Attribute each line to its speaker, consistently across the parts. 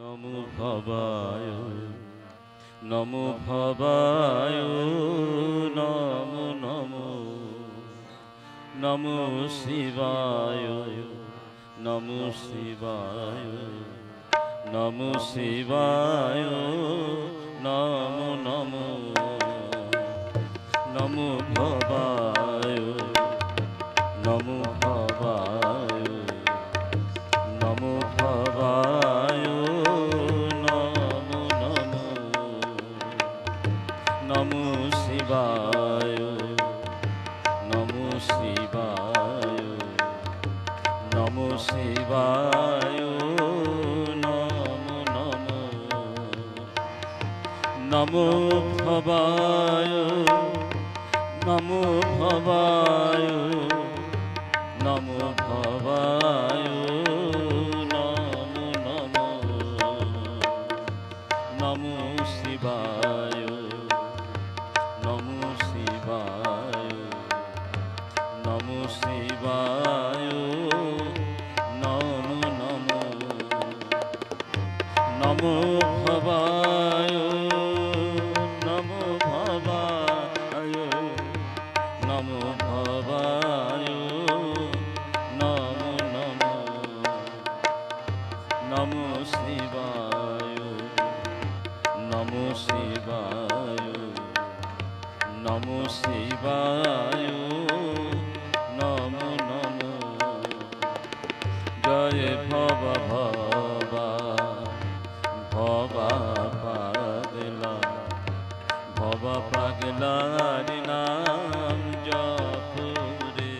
Speaker 1: নমো ভবায় নমো ভবায় নমো নমো নমো শিবায় নমো শিবায় নমো শিবায় নমো নমো নমো ভবায় নমো ভবায় নমো ভবায় নমো নমো নমো শিবায় নমো শিবায় নমো শিবায় নমো নমো নমো ভবায় নমো ভবায় নমো ভবায় নমো নমো নমো শিবায় নমো শিবায় নমো শিবায় নমো নমো নমো ভবায় নমো ভবায় নমো ভবায় নমো নমো নমো শিবায় নমো শিবায় নমো শিবায় নমো নমো জয় ভব ভবা ভবা পাগলা ভবা পাগলার নাম জপরে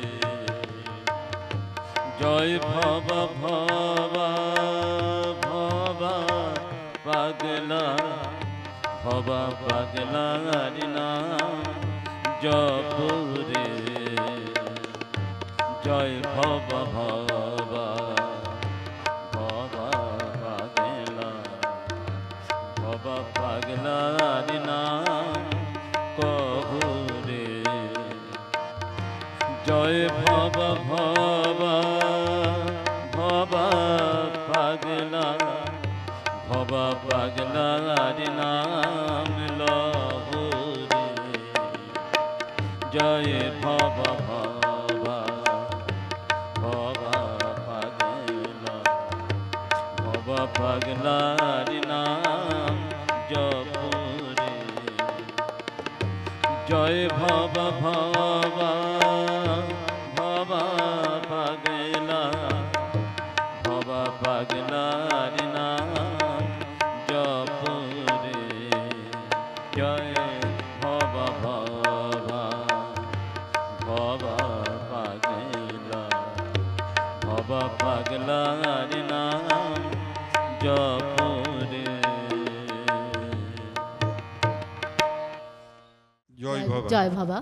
Speaker 1: জয় ভব ভবা ভবা পাগলা ভবা পাগলার নাম জপরে জয় ভব ভবা ভবা পাগলা ভবা পাগলার নাম কহুরে জয় ভব ভবা ভবা পাগলা ভবা পাগলার নাম লহুরে জয় ভব ভবা ভবা পাগলা ভবা পাগলার নাম জপরে জয় ভব ভবা ভবা পাগলা ভবা পাগলার নাম জপরে জয় ভব ভবা ভবা পাগলা ভবা পাগলার নাম জপরে
Speaker 2: জয় বাবা।
Speaker 3: জয় বাবা।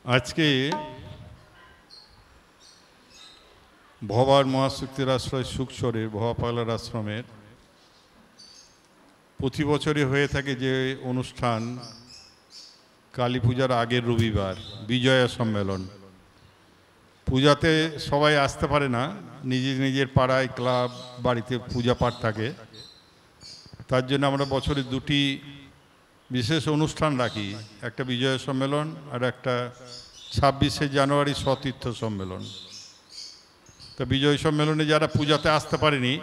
Speaker 2: আজকে ভবার মহাশক্তির আশ্রয় সুখচরের ভবা পাগলার আশ্রমের প্রতি বছরই হয়ে থাকে যে অনুষ্ঠান কালী পূজার আগের রবিবার বিজয়া সম্মেলন। পূজাতে সবাই আসতে পারে না, নিজের নিজের পাড়ায় ক্লাব বাড়িতে পূজা পাঠ থাকে, তার জন্য আমরা বছরে দুটি বিশেষ অনুষ্ঠান রাখি, একটা বিজয় সম্মেলন আর একটা 26শে জানুয়ারি সতীর্থ সম্মেলন। তো বিজয় সম্মেলনে যারা পূজাতে আসতে পারেনি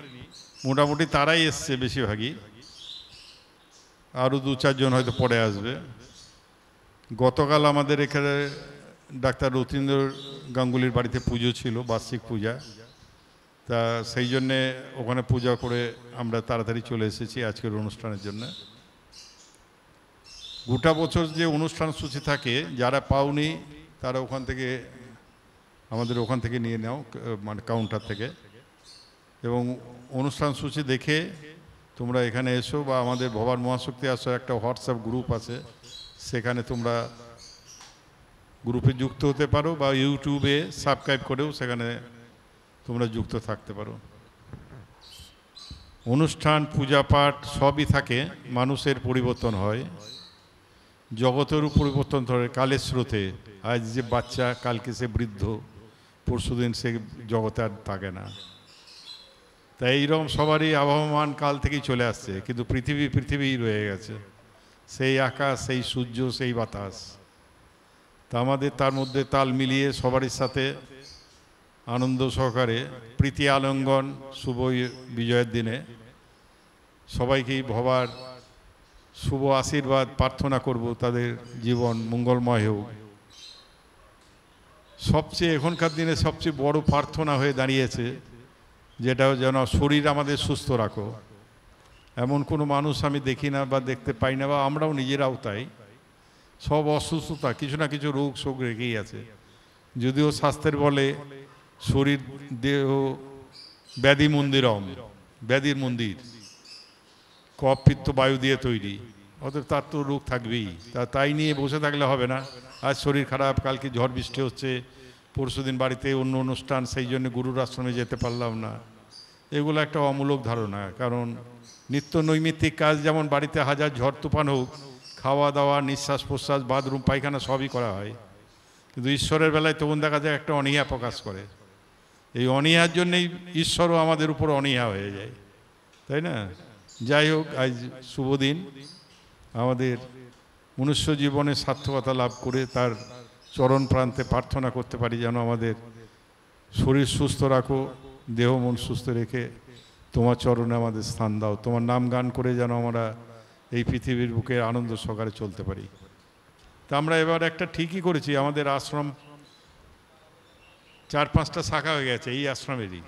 Speaker 2: মোটামুটি তারাই এসছে বেশিরভাগই, আরও 2-4 জন হয়তো পরে আসবে। গতকাল আমাদের এখানে ডাক্তার রতীন্দ্র গাঙ্গুলির বাড়িতে পুজো ছিল, বার্ষিক পূজা, তা সেই জন্যে ওখানে পূজা করে আমরা তাড়াতাড়ি চলে এসেছি আজকের অনুষ্ঠানের জন্য। গোটা বছর যে অনুষ্ঠান সূচি থাকে যারা পাওনি তারা ওখান থেকে আমাদের ওখান থেকে নিয়ে নাও, মানে কাউন্টার থেকে, এবং অনুষ্ঠান সূচি দেখে তোমরা এখানে এসো বা আমাদের ভবার মহাশক্তি আশ্রয় একটা হোয়াটসঅ্যাপ গ্রুপ আছে, সেখানে তোমরা গ্রুপে যুক্ত হতে পারো বা ইউটিউবে সাবস্ক্রাইব করেও সেখানে তোমরা যুক্ত থাকতে পারো। অনুষ্ঠান পূজা পাঠ সবই থাকে, মানুষের পরিবর্তন হয়, জগতেরও পরিবর্তন ধরে কালের স্রোতে। আজ যে বাচ্চা কালকে সে বৃদ্ধ, পরশুদিন সে জগতে আর থাকে না। তাই এইরকম সবারই আবহমান কাল থেকেই চলে আসছে, কিন্তু পৃথিবীই রয়ে গেছে, সেই আকাশ, সেই সূর্য, সেই বাতাস। তা আমাদের তার মধ্যে তাল মিলিয়ে সবারই সাথে আনন্দ সহকারে প্রীতি আলিঙ্গন শুভ বিজয়ের দিনে সবাইকেই ভবার শুভ আশীর্বাদ প্রার্থনা করব, তাদের জীবন মঙ্গলময় হোক। সবচেয়ে এখনকার দিনে সবচেয়ে বড় প্রার্থনা হয়ে দাঁড়িয়েছে যেটা যেন শরীর আমাদের সুস্থ রাখো। এমন কোনো মানুষ আমি দেখি না বা দেখতে পাই না, বা আমরাও নিজেরাও তাই, সব অসুস্থতা, কিছু না কিছু রোগ শোক রেখেই আছে। যদিও স্বাস্থ্যের বলে শরীর দেহ ব্যাধি মন্দিরম, ব্যাধির মন্দির, কফ পিত্ত বায়ু দিয়ে তৈরি, অতএব তার তো রোগ থাকবেই। তাই নিয়ে বসে থাকলে হবে না। আজ শরীর খারাপ, কালকে ঝড় বৃষ্টি হচ্ছে, পরশুদিন বাড়িতে অন্য অনুষ্ঠান, সেই জন্য গুরুর আশ্রমে যেতে পারলাম না, এগুলো একটা অমূলক ধারণা। কারণ নিত্য নৈমিত্তিক কাজ যেমন বাড়িতে হাজার ঝড় তুফান হোক, খাওয়া দাওয়া, নিঃশ্বাস প্রশ্বাস, বাথরুম পায়খানা সবই করা হয়, কিন্তু ঈশ্বরের বেলায় তখন দেখা যায় একটা অনীহা প্রকাশ করে। এই অনীহার জন্যেই ঈশ্বরও আমাদের উপর অনীহা হয়ে যায়, তাই না? যাই হোক, আজ শুভ দিন, আমাদের মনুষ্য জীবনে সার্থকতা লাভ করে তার চরণ প্রান্তে প্রার্থনা করতে পারি যেন আমাদের শরীর সুস্থ রাখো, দেহ মন সুস্থ রেখে তোমার চরণে আমাদের স্থান দাও। তোমার নাম গান করে যেন আমরা এই পৃথিবীর বুকে আনন্দ সহকারে চলতে পারি। তা আমরা এবার একটা ঠিকই করেছি, আমাদের আশ্রম 4-5টা শাখা হয়ে গেছে এই আশ্রমেরই।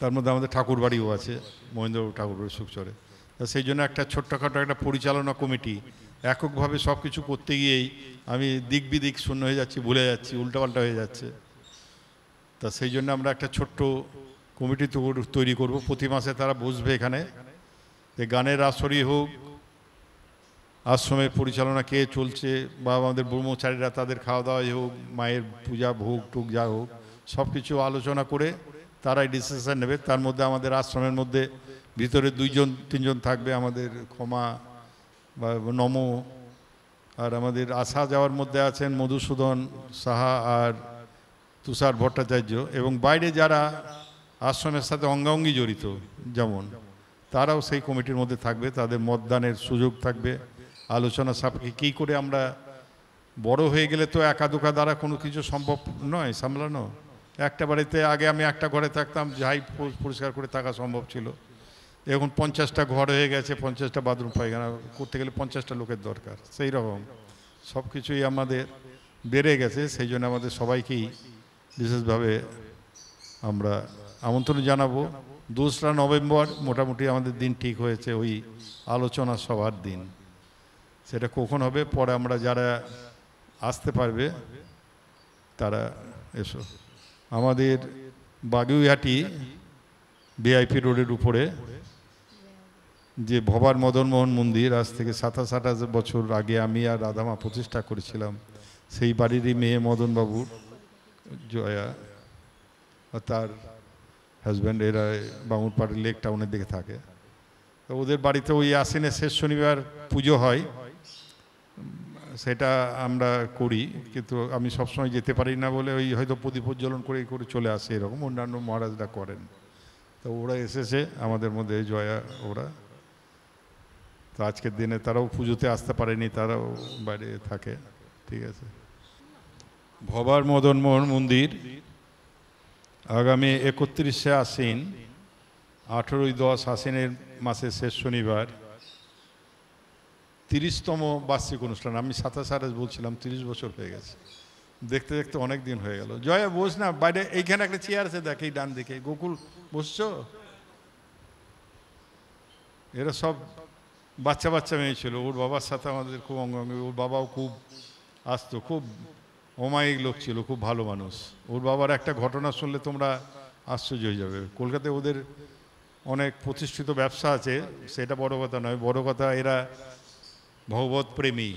Speaker 2: তার মধ্যে আমাদের ঠাকুর বাড়িও আছে, মহেন্দ্রবাবু ঠাকুর বাড়ি সুখচরে। তা সেই জন্য একটা ছোট্টখাটো একটা পরিচালনা কমিটি, এককভাবে সব কিছু করতে গিয়েই আমি দিক বিদিক শূন্য হয়ে যাচ্ছি, ভুলে যাচ্ছি, উল্টাপাল্টা হয়ে যাচ্ছে। তা সেই জন্য আমরা একটা ছোট্ট কমিটি তৈরি করব, প্রতি মাসে তারা বসবে এখানে। গানের আসরই হোক, আশ্রমের পরিচালনা কে চলছে, বা আমাদের ব্রহ্মচারীরা তাদের খাওয়া দাওয়াই হোক, মায়ের পূজা ভোগ টুক যা হোক, সব কিছু আলোচনা করে তারাই ডিসিশন নেবে। তার মধ্যে আমাদের আশ্রমের মধ্যে ভিতরে 2-3জন থাকবে, আমাদের ক্ষমা বা নম, আর আমাদের আসা যাওয়ার মধ্যে আছেন মধুসূদন সাহা আর তুষার ভট্টাচার্য, এবং বাইরে যারা আশ্রমের সাথে অঙ্গাঙ্গি জড়িত যেমন, তারাও সেই কমিটির মধ্যে থাকবে। তাদের মতদানের সুযোগ থাকবে, আলোচনা সাপেক্ষে কী করে আমরা বড় হয়ে গেলে তো একা দুকা দ্বারা কোনো কিছু সম্ভব নয় সামলানো। একটা বাড়িতে আগে আমি একটা ঘরে থাকতাম, যাই পরিষ্কার করে থাকা সম্ভব ছিল, এখন 50টা ঘর হয়ে গেছে, 50টা বাথরুম পায়খানা করতে গেলে 50টা লোকের দরকার। সেই রকম সব কিছুই আমাদের বেড়ে গেছে, সেই জন্য আমাদের সবাইকেই বিশেষভাবে আমরা আমন্ত্রণ জানাবো। 2রা নভেম্বর মোটামুটি আমাদের দিন ঠিক হয়েছে, ওই আলোচনা সভার দিন। সেটা কখন হবে পরে আমরা যারা আসতে পারবে তারা এসো। আমাদের বাগুইহাটি ভিআইপি রোডের উপরে যে ভবার মদনমোহন মন্দির, আজ থেকে 27-28 বছর আগে আমি আর রাধামা প্রতিষ্ঠা করেছিলাম, সেই বাড়িরই মেয়ে মদনবাবুর জয়া, তার হাজব্যান্ড, এরা বামুরপাড়ের লেক টাউনের দিকে থাকে। তো ওদের বাড়িতে ওই আশ্বিনের শেষ শনিবার পুজো হয়, সেটা আমরা করি, কিন্তু আমি সবসময় যেতে পারি না বলে ওই হয়তো প্রদীপ প্রজ্বলন করে করে চলে আসে, এরকম অন্যান্য মহারাজরা করেন। তো ওরা এসেছে আমাদের মধ্যে, জয়া ওরা, তো আজকের দিনে তারাও পুজোতে আসতে পারেনি, তারাও বাইরে থাকে। ঠিক আছে। ভবার মদনমোহন মন্দির আগামী 31শে আশ্বিন, 18-10 আশ্বিনের মাসের শেষ শনিবার, 30তম বার্ষিক অনুষ্ঠান। আমি 27 বলছিলাম, 30 বছর হয়ে গেছে, দেখতে দেখতে অনেক দিন হয়ে গেল। জয়া বস না, বাইরে এইখানে একটা চেয়ার আছে, দেখ এই ডান দিকে। গোকুল বসছো? এরা সব বাচ্চা বাচ্চা মেয়ে ছিল, ওর বাবার সাথে আমাদের খুব অঙ্গাঙ্গি। ওর বাবাও খুব আসতো, খুব অমায়িক লোক ছিল, খুব ভালো মানুষ। ওর বাবার একটা ঘটনা শুনলে তোমরা আশ্চর্য হয়ে যাবে। কলকাতায় ওদের অনেক প্রতিষ্ঠিত ব্যবসা আছে, সেটা বড় কথা নয়, বড় কথা এরা ভগবত প্রেমী।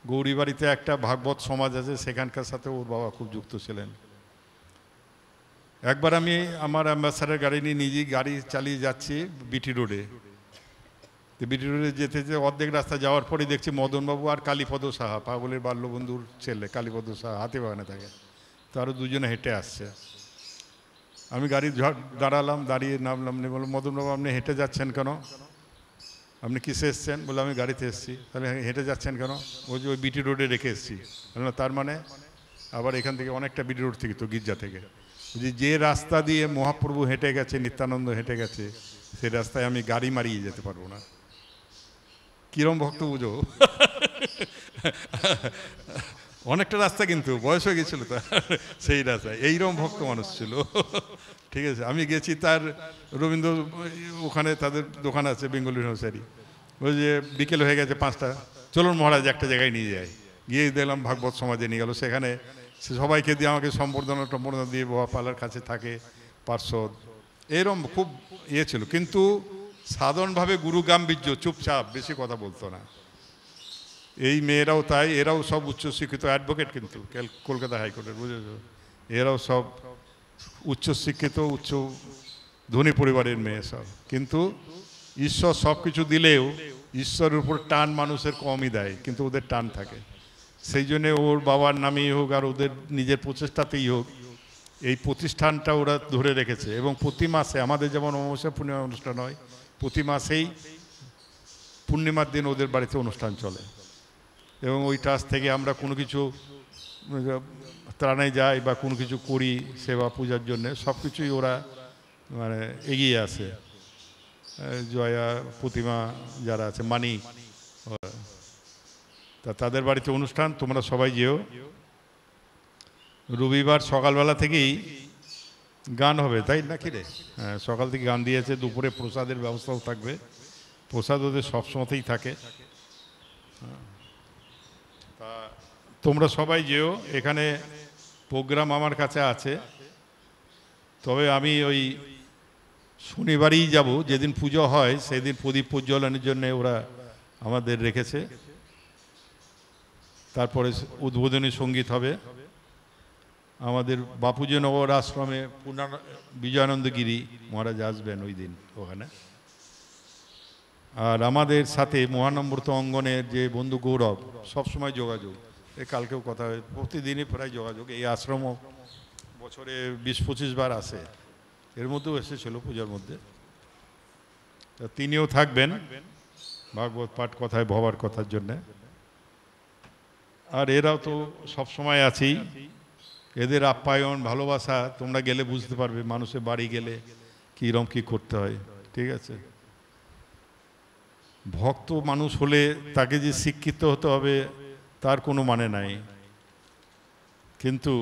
Speaker 2: গৌরীবাড়িতে একটা ভাগবত সমাজ আছে, সেখানকার সাথে ওর বাবা খুব যুক্ত ছিলেন। একবার আমি আমার অ্যাম্বাসাডার গাড়ি নিয়ে নিজেই গাড়ি চালিয়ে যাচ্ছি বিটি রোডে। তো বিটি রোডে যেতে যেতে অর্ধেক রাস্তা যাওয়ার পরেই দেখছি মদনবাবু আর কালীপদ সাহা, পাগলের বাল্যবন্ধুর ছেলে কালীপদ সাহা, হাতিবাগানে থাকে, তো আরও দুজনে হেঁটে আসছে। আমি গাড়ি দাঁড়ালাম, দাঁড়িয়ে নামলাম, নিয়ে বললাম মদনবাবু আপনি হেঁটে যাচ্ছেন কেন? আপনি কিসে এসছেন? বলে আমি গাড়িতে এসেছি। তাহলে হেঁটে যাচ্ছেন কেন? ওই যে ওই বিটি রোডে রেখে এসেছি। বললাম তার মানে? আবার এখান থেকে অনেকটা বিটি রোড থেকে তো গির্জা থেকে, যে রাস্তা দিয়ে মহাপ্রভু হেঁটে গেছে, নিত্যানন্দ হেঁটে গেছে, সেই রাস্তায় আমি গাড়ি মারিয়ে যেতে পারবো না। কিরম ভক্ত বুঝো। অনেকটা রাস্তা, কিন্তু বয়স হয়ে গেছিল তার, সেই রাস্তায় এইরকম ভক্ত মানুষ ছিল। ঠিক আছে, আমি গেছি তার রবীন্দ্র ওখানে তাদের দোকান আছে বেঙ্গলি হোসারি, ওই যে বিকেল হয়ে গেছে 5টা, চলুন মহারাজ একটা জায়গায় নিয়ে যায়। গিয়ে দেখলাম ভাগবত সমাজে নিয়ে গেল, সেখানে সে সবাইকে দিয়ে আমাকে সম্বর্ধনা টম্বর্ধনা দিয়ে বাবাপালার কাছে থাকে পার্শ্বদ, এরম খুব ইয়ে ছিল। কিন্তু সাধারণভাবে গুরু গাম্ভীর্য, চুপচাপ, বেশি কথা বলতো না। এই মেয়েরাও তাই, এরাও সব উচ্চশিক্ষিত অ্যাডভোকেট, কিন্তু কলকাতা হাইকোর্টের, বুঝেছো, এরাও সব উচ্চশিক্ষিত, উচ্চ ধনী পরিবারের মেয়ে সব। কিন্তু ঈশ্বর সব কিছু দিলেও ঈশ্বরের উপর টান মানুষের কমই দেয়, কিন্তু ওদের টান থাকে। সেই জন্যে ওর বাবার নামেই হোক আর ওদের নিজের প্রচেষ্টাতেই হোক, এই প্রতিষ্ঠানটা ওরা ধরে রেখেছে। এবং প্রতি মাসে আমাদের যেমন অমাবস্যা পূর্ণিমা অনুষ্ঠান হয়, প্রতি মাসেই পূর্ণিমার দিন ওদের বাড়িতে অনুষ্ঠান চলে। এবং ওই ট্রাস্ট থেকে আমরা কোনো কিছু ত্রাণে যাই বা কোনো কিছু করি সেবা পূজার জন্যে, সব কিছুই ওরা মানে এগিয়ে আসে। জয়া, প্রতিমা যারা আছে, মানি, তা তাদের বাড়িতে অনুষ্ঠান, তোমরা সবাই যেও। রবিবার সকালবেলা থেকেই গান হবে, তাই নাকি রে? হ্যাঁ, সকাল থেকে গান দিয়েছে, দুপুরে প্রসাদের ব্যবস্থাও থাকবে। প্রসাদ ওদের সবসময়তেই থাকে। তা তোমরা সবাই যেও। এখানে প্রোগ্রাম আমার কাছে আছে, তবে আমি ওই শনিবারই যাব, যেদিন পুজো হয় সেদিন প্রদীপ প্রজ্বলনের জন্য ওরা আমাদের রেখেছে। তারপরে উদ্বোধনী সঙ্গীত হবে। আমাদের বাপুজি নগর আশ্রমে বিজয়ানন্দ গিরি মহারাজ আসবেন ওই দিন ওখানে। আর আমাদের সাথে মহানম্রত অঙ্গনের যে বন্ধু গৌরব, সবসময় যোগাযোগ, এই কালকেও কথা হয়, প্রতিদিনই প্রায় যোগাযোগ। এই আশ্রমও বছরে 20-25 বার আসে, এর মধ্যেও এসেছিল পূজার মধ্যে। তিনিও থাকবেন ভাগবত পাঠ কথায় ভবার কথার জন্যে। আর এরাও তো সবসময় আছেই। এদের আপ্যায়ন, ভালোবাসা তোমরা গেলে বুঝতে পারবে, মানুষের বাড়ি গেলে কীরকম কী করতে হয়। ঠিক আছে, ভক্ত মানুষ হলে তাকে যে শিক্ষিত হতে হবে তার কোনো মানে নাই। কিন্তু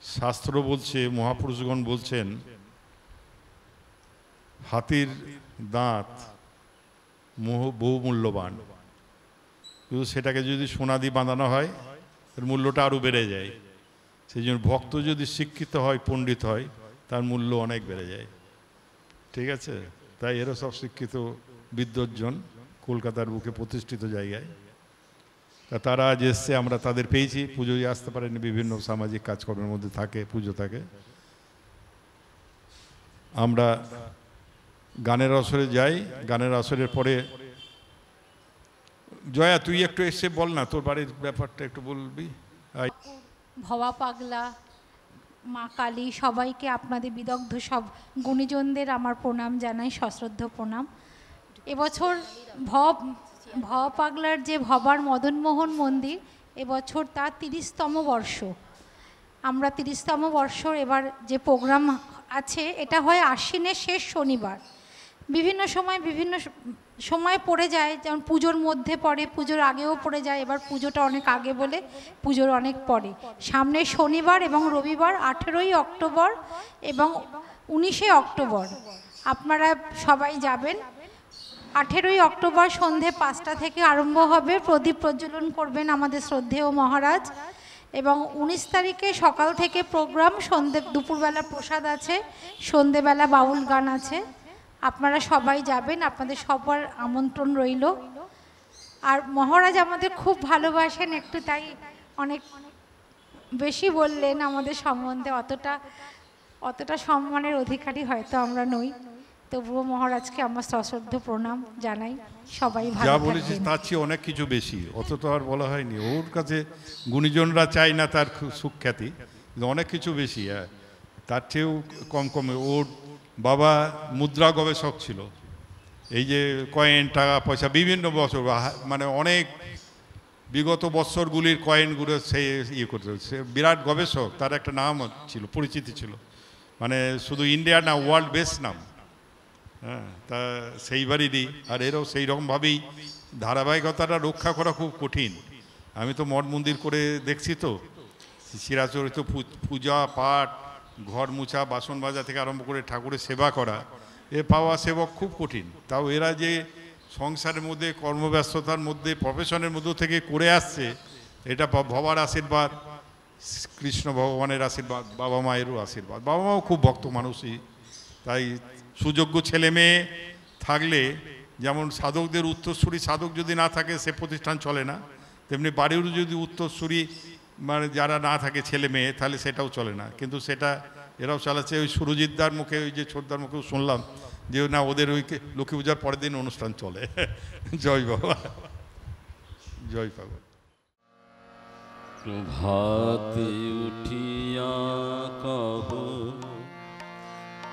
Speaker 2: শাস্ত্র বলছে, মহাপুরুষগণ বলছেন, হাতির দাঁত বহু মূল্যবান, কিন্তু সেটাকে যদি সোনা দিয়ে বাঁধানো হয় এর মূল্যটা আরও বেড়ে যায়। সেই জন্য ভক্ত যদি শিক্ষিত হয়, পণ্ডিত হয়, তার মূল্য অনেক বেড়ে যায়। ঠিক আছে, তাই এরা সব শিক্ষিত বিদ্বজ্জন, কলকাতার বুকে প্রতিষ্ঠিত জায়গায়। তা তারা আজ এসছে, আমরা তাদের পেয়েছি। পুজোয় আসতে পারেনি, বিভিন্ন সামাজিক কাজকর্মের মধ্যে থাকে, পুজো থাকে। আমরা গানের আসরে যাই। গানের আসরের পরে জয়া তুই একটু এসে বল না, তোর বাড়ির ব্যাপারটা একটু বলবি।
Speaker 3: ভবা পাগলা, মা কালী, সবাইকে আপনাদের বিদগ্ধ সব গুণীজনদের আমার প্রণাম জানাই, সশ্রদ্ধ প্রণাম। এবছর ভবা পাগলার যে ভবার মদনমোহন মন্দির, এবছর তার 30তম বর্ষ। আমরা 30তম বর্ষ এবার যে প্রোগ্রাম আছে, এটা হয় আশ্বিনের শেষ শনিবার। বিভিন্ন সময় পড়ে যায়, যেমন পুজোর মধ্যে পড়ে, পুজোর আগেও পড়ে যায়। এবার পুজোটা অনেক আগে বলে পুজোর অনেক পরে। সামনে শনিবার এবং রবিবার 18ই অক্টোবর এবং 19শে অক্টোবর আপনারা সবাই যাবেন। 18ই অক্টোবর সন্ধে 5টা থেকে আরম্ভ হবে, প্রদীপ প্রজ্বলন করবেন আমাদের শ্রদ্ধেয় মহারাজ। এবং 19 তারিখে সকাল থেকে প্রোগ্রাম, দুপুরবেলা প্রসাদ আছে, সন্ধেবেলা বাউল গান আছে। আপনারা সবাই যাবেন, আপনাদের সবার আমন্ত্রণ রইল। আর মহারাজ আমাদের খুব ভালোবাসেন একটু, তাই অনেক বেশি বললেন আমাদের সম্বন্ধে। অতটা সম্মানের অধিকারী হয়তো আমরা নই, তবুও মহারাজকে আমার সশ্রদ্ধ প্রণাম জানাই। সবাই ভালো
Speaker 2: যা
Speaker 3: থাকবেন।
Speaker 2: বলেছিস তার চেয়ে অনেক কিছু বেশি, অত তো আর বলা হয়নি। ওর কাছে গুণীজনরা চাই না তার সুখ্যাতি, কিন্তু অনেক কিছু বেশি। তার চেয়েও কম কমে। ওর বাবা মুদ্রা গবেষক ছিল, এই যে কয়েন টাকা পয়সা বিভিন্ন বছর মানে অনেক বিগত বৎসরগুলির কয়েনগুলো সে ইয়ে করতে, সে বিরাট গবেষক, তার একটা নাম ছিল, পরিচিতি ছিল, মানে শুধু ইন্ডিয়া না ওয়ার্ল্ড বেস্ট নাম। হ্যাঁ, তা সেইবারই আর এরও সেই রকমভাবেই ধারাবাহিকতাটা রক্ষা করা খুব কঠিন। আমি তো মঠ মন্দির করে দেখছি, তো চিরাচরিত পূজা পাঠ, ঘর মুছা, বাসন মাজা থেকে আরম্ভ করে ঠাকুরের সেবা করা, এ পাওয়া সেবক খুব কঠিন। তাও এরা যে সংসারের মধ্যে কর্মব্যস্ততার মধ্যে প্রফেশনের মধ্যে থেকে করে আসছে, এটা ভবার আশীর্বাদ, কৃষ্ণ ভগবানের আশীর্বাদ, বাবা মায়েরও আশীর্বাদ। বাবা মাও খুব ভক্ত মানুষই, তাই সুযোগ্য ছেলে মেয়ে থাকলে, যেমন সাধকদের উত্তরসূরি সাধক যদি না থাকে সে প্রতিষ্ঠান চলে না, তেমনি বাড়িরও যদি উত্তরসূরি মানে যারা না থাকে ছেলে মেয়ে, তাহলে সেটাও চলে না। কিন্তু সেটা এরাও চালাচ্ছে। ওই সুরজিৎদার মুখে, ওই যে ছোটদার মুখেও শুনলাম যে না, ওদের ওই লক্ষ্মী পূজার পরের দিন অনুষ্ঠান চলে। জয় বাবা, জয় বাবা।
Speaker 1: প্রভাতে উঠিয়া কহ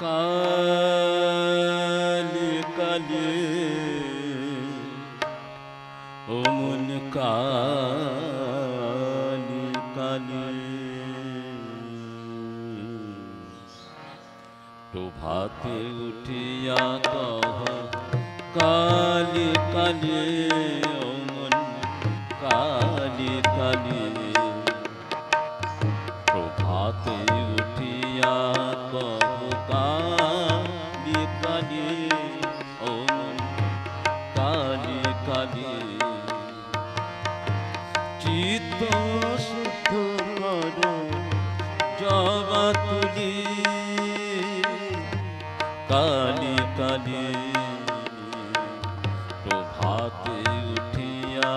Speaker 1: কালি কালি, ও মন কালি কালি। প্রভাতে উঠিয়া কহ কালি কালি, ও মন কালি কালি। প্রভাতে উঠিয়া কহ কালি কালি, ও মন কালি কালি। চিত্ত শুদ্ধ কর জবা তুলি, কালি কালি। প্রভাতে উঠিয়া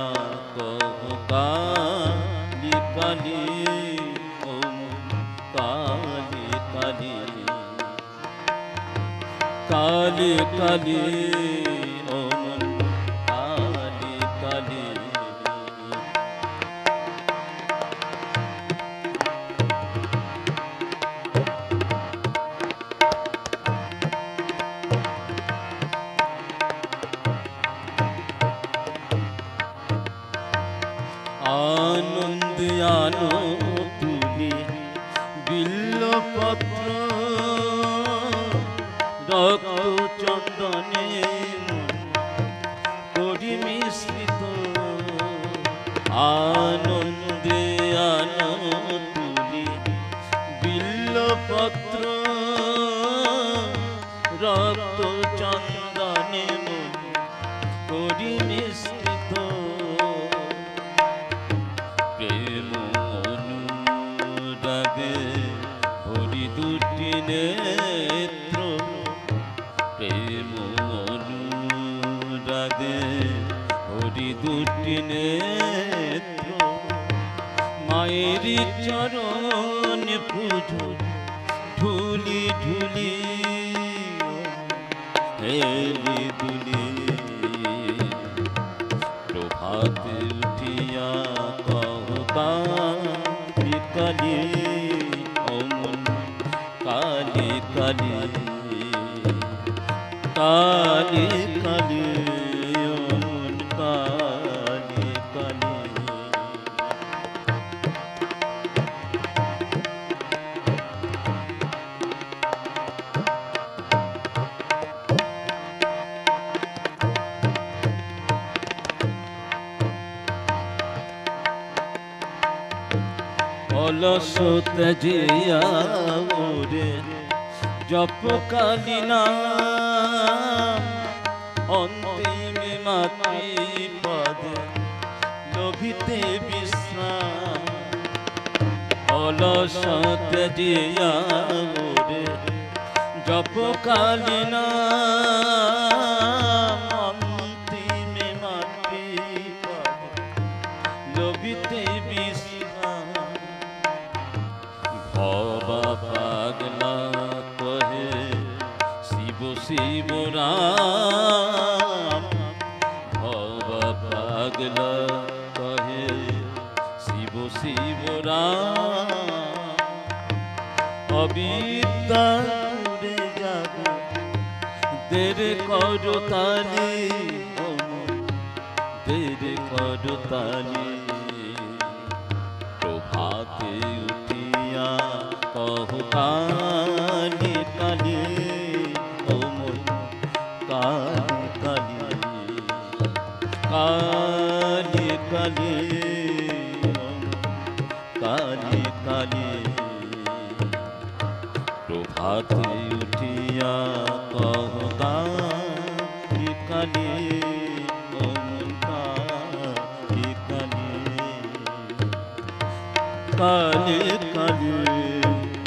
Speaker 1: কহ কালি কালি, ও কালি কালি। কালি কালি, ও কালি কালি। আনন্দ আনো তুলি বিল্লপত্র, রক্ত চন্দনে করি মিশ্রিত। আনন্দে আনো তুলি বিল্লপত্র, রক্ত চন্দনে করি মিশ্রিত। প্রেম অনুরাগে হরি দুটি নেত্র, প্রেম অনুরাগে হরি দুটি নেত্র। মায়ের চরণ পুজো ঢুলি ঢুলি, হেলি দুলি। প্রভাতে উঠিয়া কহ কালি কালি, ও মন কালি কালি। কালি কালি, ও মন কালি কালি। অলস ত্যাজিয়া ওরে জপ কালি নাম, অন্তিম মাতৃপদে লোভিতে বিশ্রাম। অলস ত্যাজিয়া ওরে জপ কালি নাম, অন্তিম মাতৃপদে লোভিতে বিশ্রাম। ভবা পাগলা কহে শিব শিব রাম, ভবা পাগলা কহে শিব শিব রাম। অবিদ্যা দূরে যাব দের করো তালি দের করো তালি প্রভাতে উঠিয়া কহ কালি কালি ওমন কালি কালি কালি কালি কালি প্রভাতে উঠিয়া কহ কালি কালি ওমন কালি কালি কালি কালি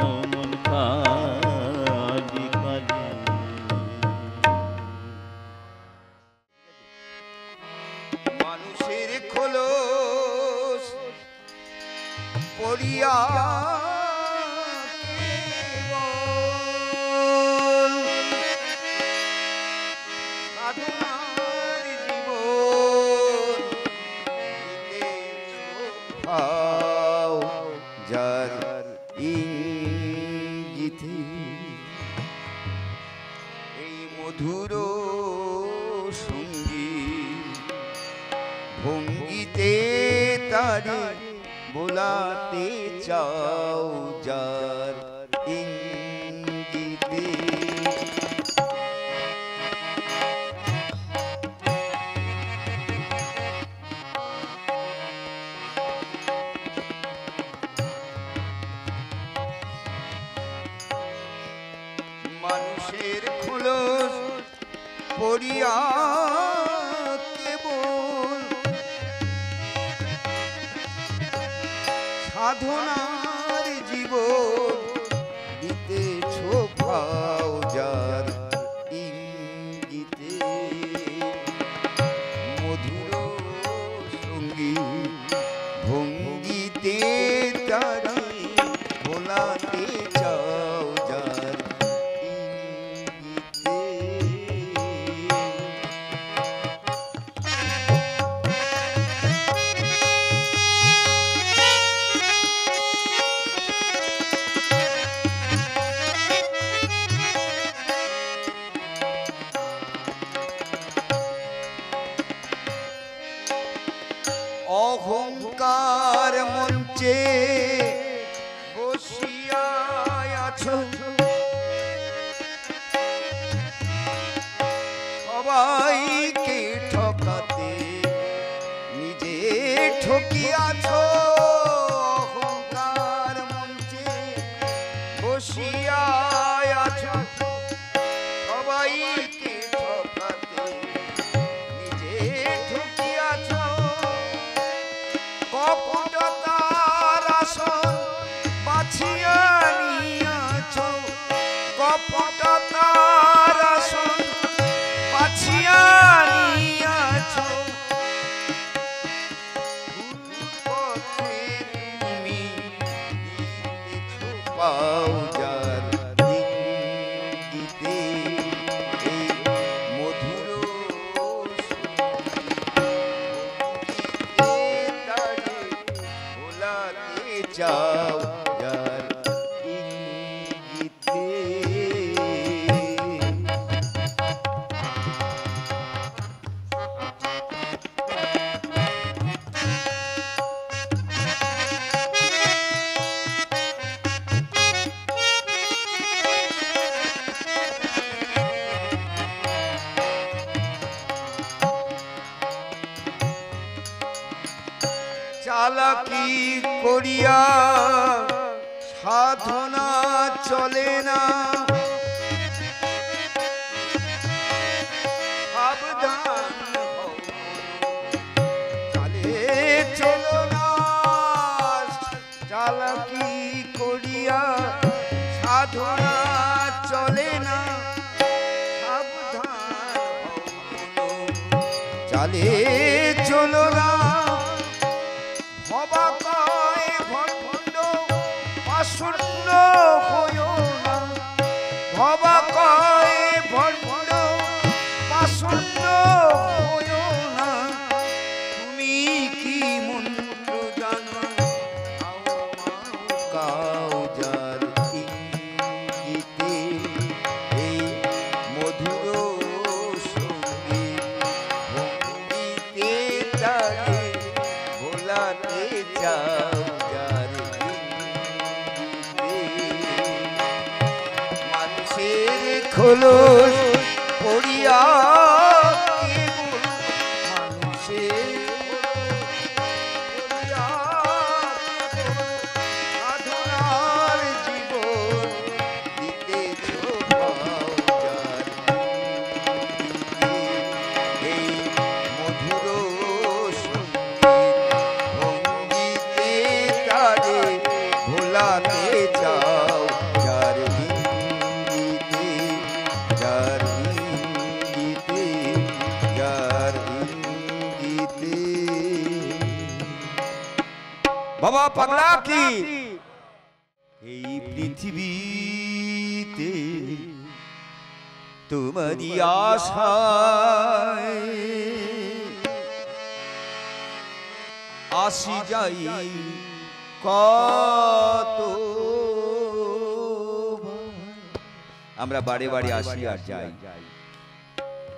Speaker 1: ওমন কালি কালি।
Speaker 4: মানুষের খোলস পড়িয়া সাধনার জীবন পাও যার ইঙ্গিতে এই মধুর সঙ্গীত ভঙ্গিতে তারে বোলাতে চাও যার ইঙ্গিতে মানুষের খোলস পড়িয়া কেবল সাধনার জীবন দিতেছ ভাও যার ইঙ্গিতে মধুর সঙ্গীত ভঙ্গিতে তারে ভোলাতে চাও যার ইঙ্গিতে। অহংকার মঞ্চে বসিয়া আছো সবাইকে ঠকাতে নিজে ঠকিয়াছ অহংকার মঞ্চে বসিয়া আছো সবাইকে ঠকাতে নিজে ঠকিয়াছ কপটতার আসন বাছিয়া নিয়াছ কপটতার আসন বাছিয়া নিয়াছ পথে তুমি দিতেছ পাও যার ইঙ্গিতে এই মধুর যাও যার ইঙ্গিতে। চালাকি করিয়া সাধনা চলে না সাবধান হও, চালে চলো না চালাকি করিয়া সাধনা চলে না সাবধান হও, চালে চলো না ভবা কয় ভণ্ড পাষণ্ড হইও না ভবা কয় ভণ্ড পাষণ্ড হইও না তুমি কি মন্ত্র জানো কাও যার যাও যার ইঙ্গিতে। মানুষের খোলস পড়িয়া কেবল মানুষের সাধনার জীবন দিতেছ ভাও যার ইঙ্গিতে। এই মধুর সঙ্গীত ভঙ্গিতে তারে ভোলাতে চাও যার ইঙ্গিতে, যার ইঙ্গিতে, যার ইঙ্গিতে। বাবা পাগলা কি এই পৃথিবীতে তোমারই আশায় আসি যাই কত। আমরা বাড়ি বাড়ি আসি আর যাই,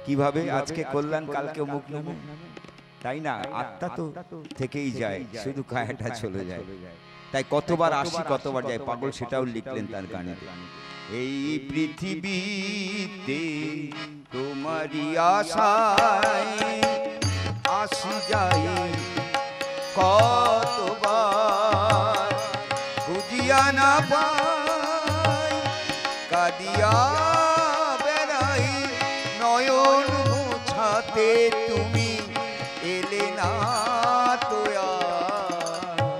Speaker 4: কিভাবে আজকে কল্যাণ কালকে মুখ নামে, তাই না? আত্মা তো থেকেই যায়, শুধু কায়াটা চলে যায়। তাই কতবার আসি কতবার যাই, পাগল সেটাও লিখলেন তার গানে। এই পৃথিবীতে তোমারই আশায় আসি যাই কতবার, বুঝিয়া না পাই কাঁদিয়া বেড়াই, নয়ন মুছাতে তুমি এলে না তো আর।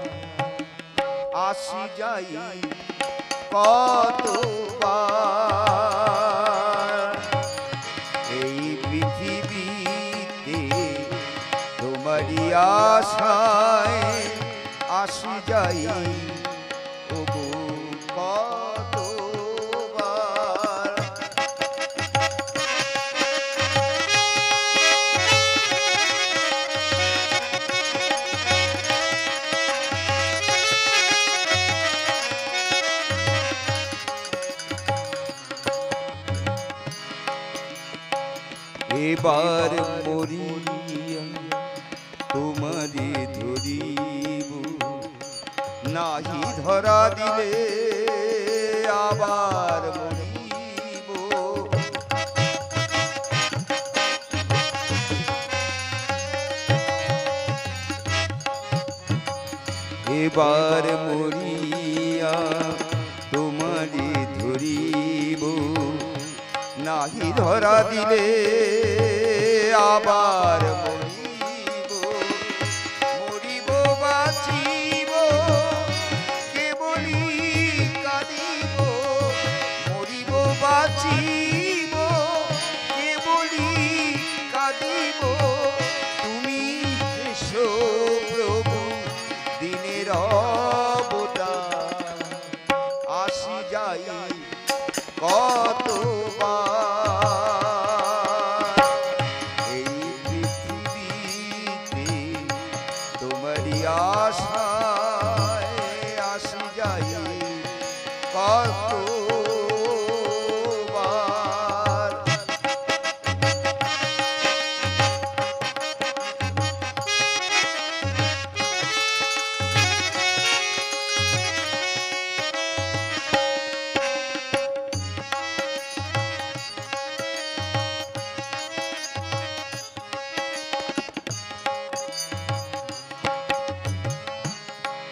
Speaker 4: আসি যাই কতবার এই পৃথিবীতে তোমারই আশায় আসি যাই ওগো কতবার। এবার মরিয়া তোমারে ধরিব, নাহি ধরা দিলে আবার মরিব। এবার মরিয়া তোমারে ধরিব, নাহি ধরা দিলে আবার মরিব। মরিব বাঁচিব কেবলি কাঁদিব, মরিব বাঁচিব কেবলি কাঁদিব। তুমি এসো প্রভু দিনের অবতার, আসি যাই কতবার এই পৃথিবীতে তোমারই আশায় আসি যাই কতবার।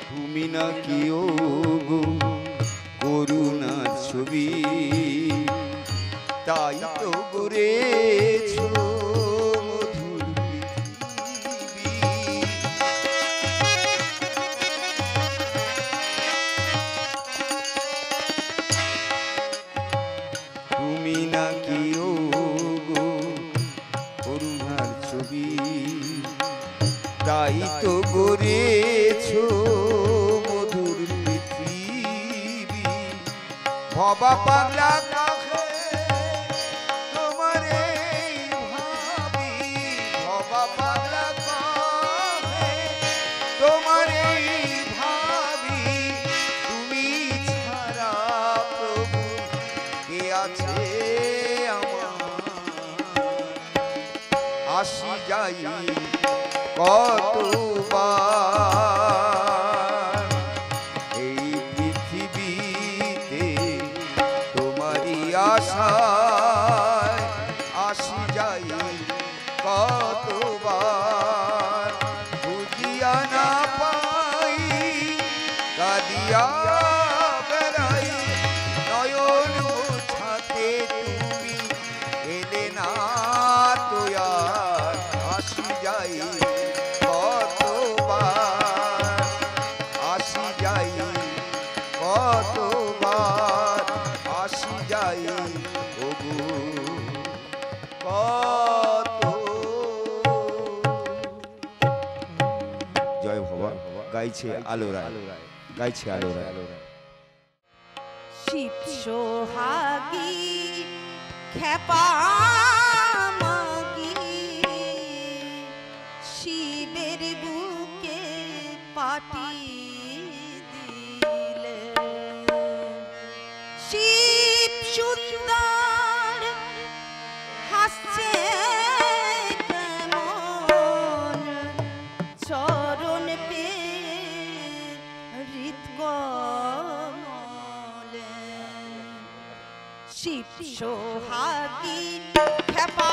Speaker 4: তুমি নাকি ওগো করুণার ছবি, তাই তো গড়েছ মধুর পৃথিবী। তুমি নাকি ওগো করুণার ছবি, তাই তো গড়েছ মধুর পৃথিবী। ভবা পাগলা কাছে তোমারে ভাবি, ভবা পাগলা কাছে তোমারে ভাবি। তুমি ছাড়া প্রভু কে আছে আমার, আসি যাই কতবার ভাবিয়া বেড়াই নয়ন মোছাতে তুমি এলে না তো আর আসি যাই কতবার আসি যাই কতবার আসি যাই ওগো কত। জয় ভবা গাইছে আলো রায়, গাইছে আলো রায়।
Speaker 5: শিব সোহাগী খেপা মাগি শিবের বুকে পাটি দিলে শিব সুন্দর হাসছে কেমন চরণ পে হৃৎকমলে শিব সোহাগী খেপা